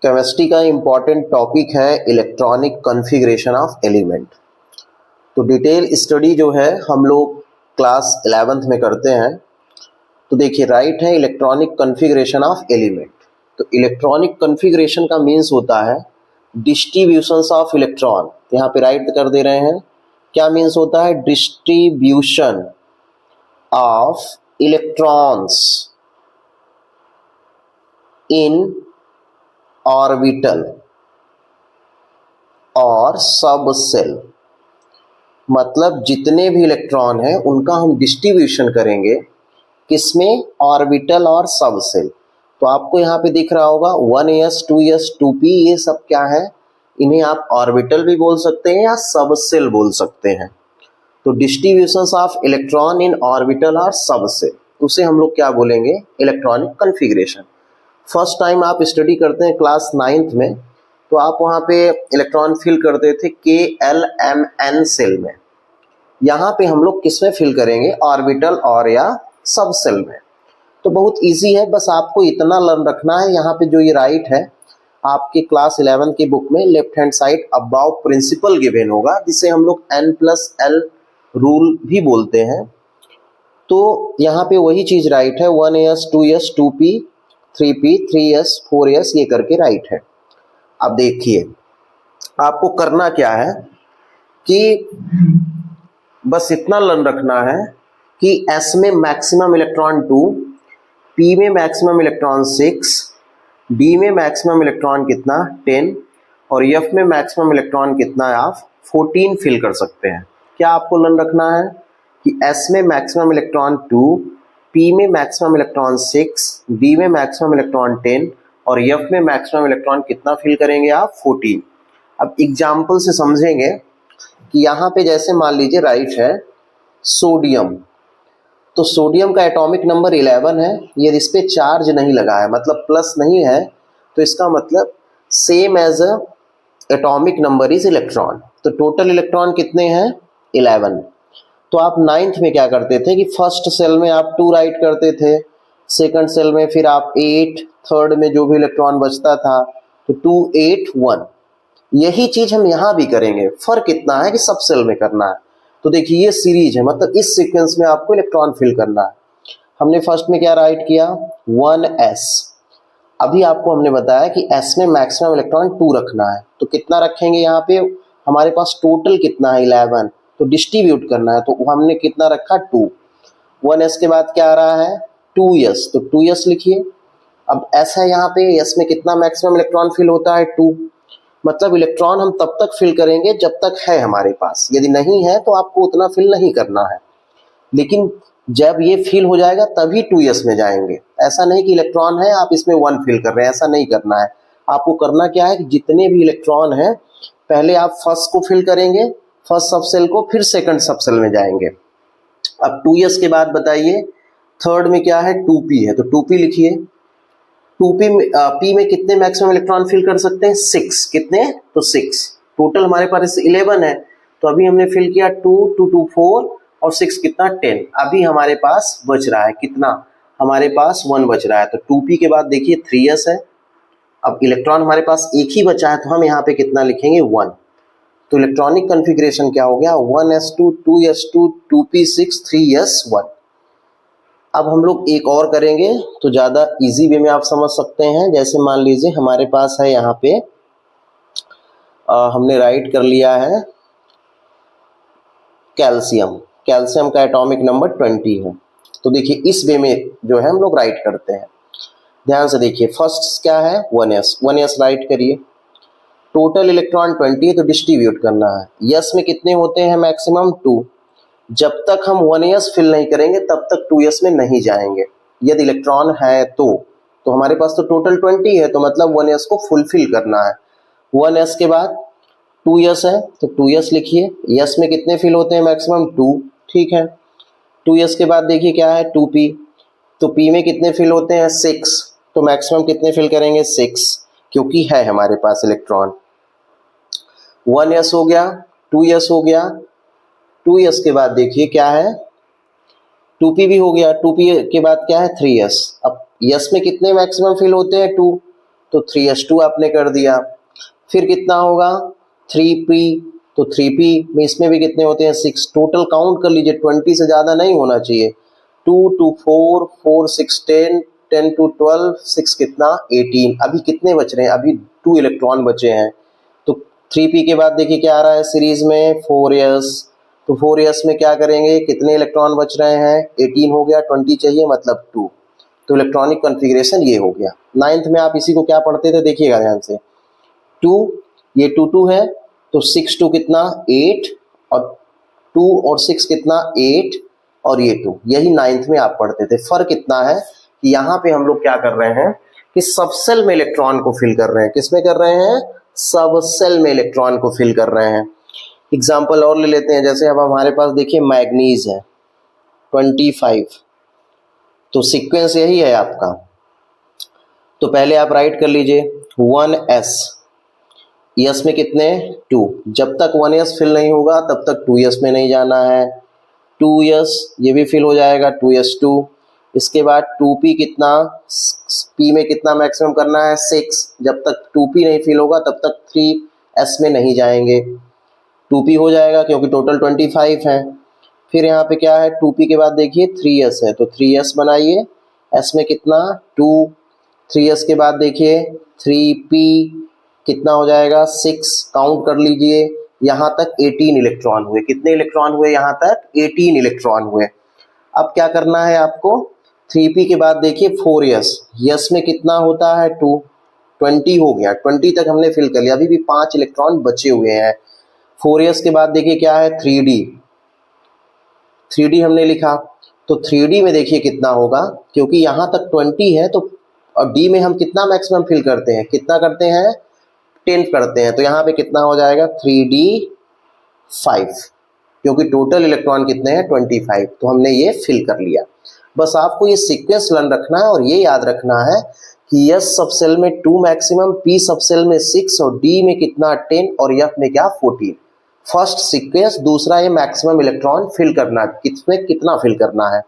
Chemistry का important topic है electronic configuration of element. तो डिटेल स्टडी जो है हम लोग क्लास 11th में करते हैं। तो देखिए राइट है इलेक्ट्रॉनिक कॉन्फ़िगरेशन ऑफ एलिमेंट। तो इलेक्ट्रॉनिक कॉन्फ़िगरेशन का मीन्स होता है डिस्ट्रीब्यूशंस ऑफ इलेक्ट्रॉन। यहाँ पे राइट कर दे रहे हैं, क्या मीन्स होता है distribution of electrons in orbital और सब सेल। मतलब जितने भी इलेक्ट्रॉन हैं उनका हम डिस्ट्रीब्यूशन करेंगे किसमें, ऑर्बिटल और सब सेल। तो आपको यहाँ पे दिख रहा होगा 1s 2s 2p, ये सब क्या है, इन्हें आप ऑर्बिटल भी बोल सकते हैं या सब सेल बोल सकते हैं। तो distributions of electron in orbital और सब सेल, उसे हम लोग क्या बोलेंगे, इलेक्ट्रॉनिक कॉन्फ़िगरेशन। फर्स्ट टाइम आप स्टडी करते हैं क्लास 9th में, तो आप वहाँ पे इलेक्ट्रॉन फिल करते थे KLMN सेल में। यहाँ पे हम लोग किस में फिल करेंगे, ऑर्बिटल और या सब सेल में। तो बहुत इजी है, बस आपको इतना लर्न रखना है। यहाँ पे जो ये राइट है आपके क्लास 11 की बुक में left hand side Aufbau principle given होगा, जिसे हम लोग N+L रूल भी बोलते हैं। तो यहाँ पे वही चीज राइट है, 1s 2s 2p 3p 3s 4s, ये करके राइट है। अब देखिए आपको करना क्या है कि बस इतना लर्न रखना है कि S में मैक्सिमम इलेक्ट्रॉन 2, P में मैक्सिमम इलेक्ट्रॉन 6, D में मैक्सिमम इलेक्ट्रॉन कितना 10 और F में मैक्सिमम इलेक्ट्रॉन कितना है, आप 14 फिल कर सकते हैं। क्या आपको लर्न रखना है कि S में मैक्सिमम इलेक्ट्रॉन 2, P में मैक्सिमम इलेक्ट्रॉन 6, D में मैक्सिमम इलेक्ट्रॉन 10 और F में मैक्सिमम इलेक्ट्रॉन कितना फिल करेंगे आप, 14। अब एग्जाम्पल से समझेंगे कि यहाँ पे जैसे मान लीजिए राइट है सोडियम। तो सोडियम का एटॉमिक नंबर 11 है, ये इस पे चार्ज नहीं लगा है, मतलब प्लस नहीं है, तो इसका मतलब same as atomic number is electron. तो टोटल इलेक्ट्रॉन कितने हैं, 11। तो आप 9th में क्या करते थे कि फर्स्ट सेल में आप 2 राइट करते थे, सेकंड सेल में फिर आप 8, थर्ड में जो भी इलेक्ट्रॉन बचता था तो 2 8 1। यही चीज हम यहाँ भी करेंगे, फर्क इतना है कि सब सेल में करना है। तो देखिए ये सीरीज है, मतलब इस सीक्वेंस में आपको इलेक्ट्रॉन फिल करना है। हमने फर्स्ट में क्या राइट किया, 1s। अभी आपको हमने बताया कि s में मैक्सिमम इलेक्ट्रॉन 2 रखना है, तो कितना रखेंगे यहाँ पे, हमारे पास टोटल कितना है 11, तो डिस्ट्रीब्यूट करना है, तो हमने कितना रखा 2। 1s के बाद क्या आ रहा है 2s, तो 2s लिखिए। अब s है यहाँ पे, s में कितना मैक्सिमम इलेक्ट्रॉन फिल होता है 2। मतलब इलेक्ट्रॉन हम तब तक फिल करेंगे जब तक है हमारे पास, यदि नहीं है तो आपको उतना फिल नहीं करना है। लेकिन जब ये फिल हो जाएगा तभी 2s में जाएंगे। ऐसा नहीं कि इलेक्ट्रॉन है आप इसमें 1 फिल कर रहे हैं, ऐसा नहीं करना है। आपको करना क्या है कि जितने भी इलेक्ट्रॉन हैं पहले आप फर्स्ट को फिल करेंगे, फर्स्ट सब सेल को, फिर सेकंड सब सेल में जाएंगे। अब 2s के बाद बताइए थर्ड में क्या है, 2p है, तो 2p लिखिए। 2p में p में कितने मैक्सिमम इलेक्ट्रॉन फिल कर सकते हैं, 6। कितने, तो 6। टोटल हमारे पास 11 है, तो अभी हमने फिल किया 2 2 2 4 और 6 कितना 10। अभी हमारे पास बच रहा है कितना, हमारे पास 1 बच रहा है। तो 2p के बाद देखिए 3s है। अब इलेक्ट्रॉन हमारे पास एक ही बचा है, तो हम यहाँ पे कितना लिखेंगे 1। तो इलेक्ट्रॉनिक कॉन्फ़िगरेशन क्या हो गया, 1s2 2s2 2p6 3s1। अब हम लोग एक और करेंगे तो ज़्यादा इजी वे में आप समझ सकते हैं। जैसे मान लीजिए हमारे पास है यहाँ पे हमने राइट कर लिया है कैल्शियम। कैल्शियम का एटॉमिक नंबर 20 है। तो देखिए इस वे में जो है हम लोग राइट करते हैं। ध्यान से देखिए, फर्स्ट क्या है 1s राइट करिए। टोटल इलेक्ट्रॉन 20 है, तो डिस्ट्रीब्यूट करना है। यस में कितने होते हैं, मैक्सिमम 2। जब तक हम 1s फिल नहीं करेंगे तब तक 2s में नहीं जाएंगे। यदि इलेक्ट्रॉन है तो हमारे पास तो टोटल 20 है, तो मतलब 1s को फुलफिल करना है। 1s के बाद 2s है, तो 2s लिखिए। s में कितने फिल होते हैं, मैक्सिमम 2, ठीक है। 2s के बाद देखिए क्या है 2p, तो p में कितने फिल होते हैं 6, तो मैक्सिमम कितने फिल करेंगे 6, क्योंकि है हमारे पास इलेक्ट्रॉन। 1s हो गया, 2s हो गया। 2s के बाद देखिए क्या है 2p भी हो गया। 2p के बाद क्या है 3s। अब s में कितने मैक्सिमम फिल होते हैं 2, तो 3s2 आपने कर दिया। फिर कितना होगा 3p, तो 3p में इसमें भी कितने होते हैं 6। टोटल काउंट कर लीजिए, 20 से ज़्यादा नहीं होना चाहिए। 2 2 4 4 6 10 10 2 12 6 कितना 18। अभी कितने बच रहे हैं, अभी 2 इलेक्ट्रॉन बचे हैं। तो 3p के बाद देखिए क्या आ रहा है सीरीज में 4s, तो 4s में क्या करेंगे, कितने इलेक्ट्रॉन बच रहे हैं 18 हो गया, 20 चाहिए मतलब 2। तो इलेक्ट्रॉनिक कॉन्फ़िगरेशन ये हो गया। 9th में आप इसी को क्या पढ़ते थे देखिएगा ध्यान से, 2 ये 2 2 है तो 6 2 कितना 8, और 2 और 6 कितना 8, और ये 2, यही 9th में आप पढ़ते थे। फर्क कितना है कि यहाँ पे हम लोग क्या कर रहे हैं कि सबसेल में इलेक्ट्रॉन को फिल कर रहे हैं। किस में कर रहे हैं, सबसेल में इलेक्ट्रॉन को फिल कर रहे हैं। एग्जाम्पल और ले लेते हैं, जैसे अब हमारे पास देखिए मैग्नीज है 25, तो सीक्वेंस यही है आपका। तो पहले आप राइट कर लीजिए 1s, यस में कितने 2, जब तक 1s फिल नहीं होगा तब तक 2s में नहीं जाना है। 2s ये भी फिल हो जाएगा 2s2। इसके बाद 2p कितना, p में कितना मैक्सिमम करना है 6, जब तक 2p नहीं फिल होगा तब तक 3s में नहीं जाएंगे। 2p हो जाएगा क्योंकि टोटल 25 है। फिर यहाँ पे क्या है 2p के बाद देखिए 3s है, तो 3s बनाइए, s में कितना 2, 3s के बाद देखिए 3p कितना हो जाएगा 6, काउंट कर लीजिए, यहाँ तक 18 इलेक्ट्रॉन हुए। कितने इलेक्ट्रॉन हुए, यहाँ तक 18 इलेक्ट्रॉन हुए। अब क्या करना है आपको, 3p के बाद देखिए 4s, यस में कितना होता है 2, 20 हो गया, 20 तक हमने फिल कर लिया, अभी भी 5 इलेक्ट्रॉन बचे हुए हैं। 4s के बाद देखिए क्या है 3d, 3d हमने लिखा, तो 3d में देखिए कितना होगा, क्योंकि यहाँ तक 20 है तो, और d में हम कितना मैक्सिमम फिल करते हैं, कितना करते हैं 10 करते हैं, तो यहाँ पे कितना हो जाएगा 3d5, क्योंकि टोटल इलेक्ट्रॉन कितने हैं 25, तो हमने ये फिल कर लिया। बस आपको ये सीक्वेंस लर्न रखना है और ये याद रखना है कि यस सबसेल में 2 मैक्सिमम, पी सबसेल में 6, और डी में कितना 10, और एफ में क्या 14। फर्स्ट सीक्वेंस, दूसरा ये मैक्सिमम इलेक्ट्रॉन फिल करना, किसमें कितना फिल करना है।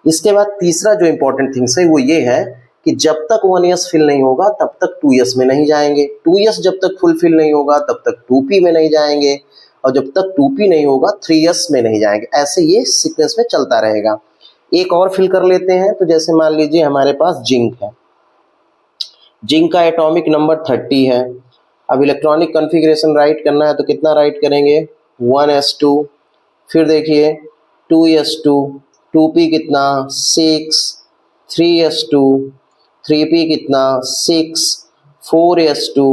इसके बाद तीसरा जो इंपॉर्टेंट थिंग्स है वो ये है कि जब तक 1s फिल नहीं होगा तब तक 2s में नहीं जाएंगे, 2s जब तक फुलफिल नहीं होगा तब तक 2p में नहीं जाएंगे, और जब तक 2p नहीं होगा 3s में नहीं जाएंगे। ऐसे ये सीक्वेंस में चलता रहेगा। एक और फिल कर लेते हैं, तो जैसे मान लीजिए हमारे पास जिंक है, जिंक का एटॉमिक नंबर 30 है। अब इलेक्ट्रॉनिक कॉन्फ़िगरेशन राइट करना है तो कितना राइट करेंगे 1s2, फिर देखिए 2s2, 2p कितना 6, 3s2, 3p कितना 6, 4s2,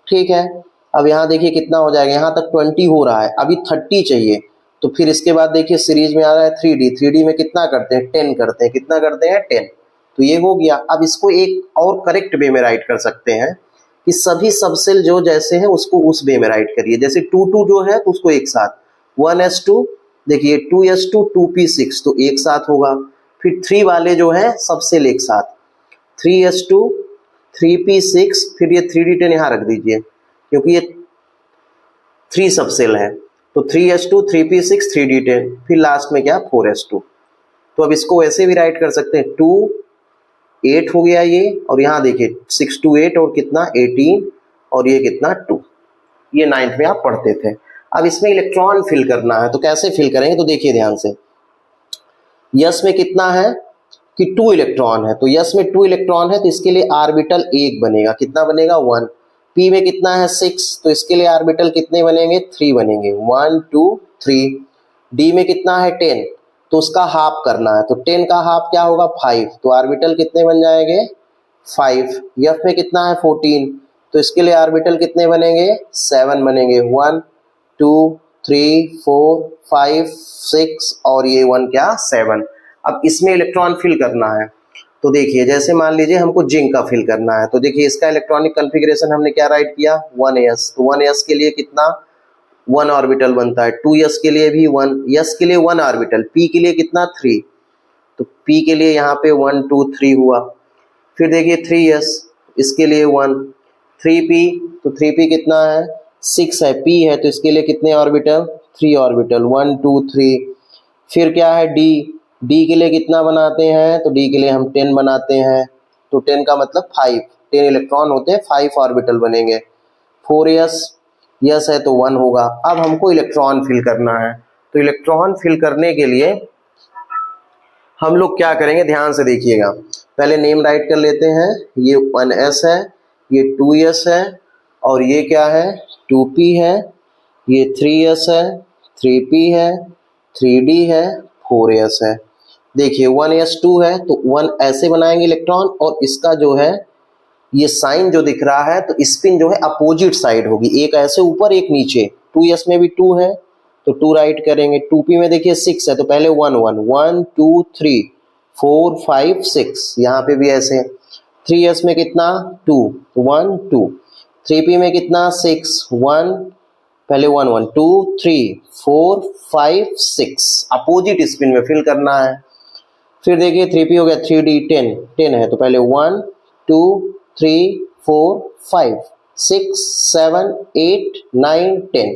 ठीक है। अब यहाँ देखिए कितना हो जाएगा, यहाँ तक 20 हो रहा है, अभी 30 चाहिए, तो फिर इसके बाद देखिए सीरीज में आ रहा है 3d, 3d में कितना करते हैं 10 करते हैं, कितना करते हैं 10, तो ये हो गया। अब इसको एक और करेक्ट वे में राइट कर सकते हैं कि सभी सबसेल जो जैसे हैं उसको उस वे में राइट करिए। जैसे 2 2 जो है तो उसको एक साथ 1s2, देखिए 2s2 2p6 तो एक साथ होगा। फिर 3 वाले जो है सबसेल एक साथ 3s2 3p6, फिर ये 3d10 यहाँ रख दीजिए क्योंकि ये 3 सबसेल है, तो 3s2 3p6 3d10, फिर लास्ट में क्या 4s2। तो अब इसको ऐसे भी राइट कर सकते हैं 2 8 हो गया ये, और यहाँ देखिए 6 2 8 और कितना 18, और ये कितना 2। ये 9th में आप पढ़ते थे। अब इसमें इलेक्ट्रॉन फिल करना है, तो कैसे फिल करेंगे, तो देखिए ध्यान से, यस में कितना है कि 2 इलेक्ट्रॉन है, तो यस में 2 इलेक्ट्रॉन है तो इसके लिए ऑर्बिटल 1 बनेगा, कितना बनेगा 1। पी में कितना है 6, तो इसके लिए ऑर्बिटल कितने बनेंगे 3 बनेंगे, 1 2 3। डी में कितना है 10, तो उसका हाफ करना है, तो 10 का हाफ क्या होगा 5, तो ऑर्बिटल कितने बन जाएंगे 5। एफ में कितना है 14, तो इसके लिए ऑर्बिटल कितने बनेंगे 7 बनेंगे, 1 2 3 4 5 6, और ये 1 क्या 7। अब इसमें इलेक्ट्रॉन फिल करना है, तो देखिए जैसे मान लीजिए हमको जिंक का फिल करना है, तो देखिए इसका इलेक्ट्रॉनिक कॉन्फ़िगरेशन हमने क्या राइट किया 1s, तो 1s के लिए कितना 1 ऑर्बिटल बनता है, 2s के लिए भी 1, s के लिए 1 ऑर्बिटल, p के लिए कितना 3, तो p के लिए यहाँ पे 1 2 3 हुआ। फिर देखिए 3s, इसके लिए 1, 3p, तो 3p कितना है 6 है, p है तो इसके लिए कितने ऑर्बिटल 3 ऑर्बिटल, 1 2 3। फिर क्या है d के लिए कितना बनाते हैं, तो d के लिए हम 10 बनाते हैं, तो 10 का मतलब 5, 10 इलेक्ट्रॉन होते हैं 5 ऑर्बिटल बनेंगे। 4s यस है तो 1 होगा। अब हमको इलेक्ट्रॉन फिल करना है, तो इलेक्ट्रॉन फिल करने के लिए हम लोग क्या करेंगे, ध्यान से देखिएगा। पहले नेम राइट कर लेते हैं। ये 1s है, ये 2s है, और ये क्या है 2p है, ये 3s है, 3p है, 3d है, 4s है। देखिए 1s2 है तो 1 ऐसे बनाएंगे इलेक्ट्रॉन, और इसका जो है ये साइन जो दिख रहा है तो स्पिन जो है अपोजिट साइड होगी, एक ऐसे ऊपर एक नीचे। 2s में भी 2 है तो 2 राइट करेंगे। 2p में देखिए 6 है तो पहले 1 1 1 2 3 4 5 6, यहाँ पे भी ऐसे। 3s में कितना 2 1 2, 3p में कितना 6 1, पहले 1 1 2 3 4 5 6, अपोजिट स्पिन में फिल करना है। फिर देखिए 3p हो गया 3d 10 10 है तो पहले 1 2 3 4 5 6 7 8 9 10,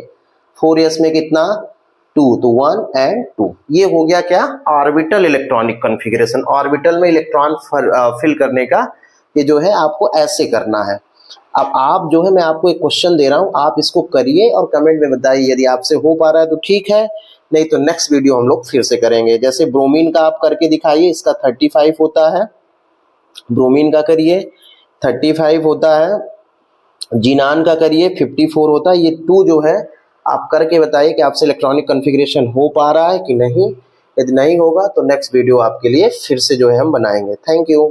4s में कितना 2 तो 1 and 2। ये हो गया क्या ऑर्बिटल इलेक्ट्रॉनिक कॉन्फ़िगरेशन। ऑर्बिटल में इलेक्ट्रॉन फिल करने का ये जो है आपको ऐसे करना है। अब आप जो है मैं आपको एक क्वेश्चन दे रहा हूं, आप इसको करिए और कमेंट में बताइए, यदि आपसे हो पा रहा है तो ठीक है, नहीं तो नेक्स्ट वीडियो हम लोग फिर से करेंगे। जैसे ब्रोमीन का आप करके दिखाइए, इसका 35 होता है, ब्रोमीन का करिए 35 होता है, जिनान का करिए 54 होता है। ये 2 जो है आप करके बताइए कि आपसे इलेक्ट्रॉनिक कॉन्फ़िगरेशन हो पा रहा है कि नहीं। यदि नहीं होगा तो नेक्स्ट वीडियो आपके लिए फिर से जो है हम बनाएंगे। Thank you.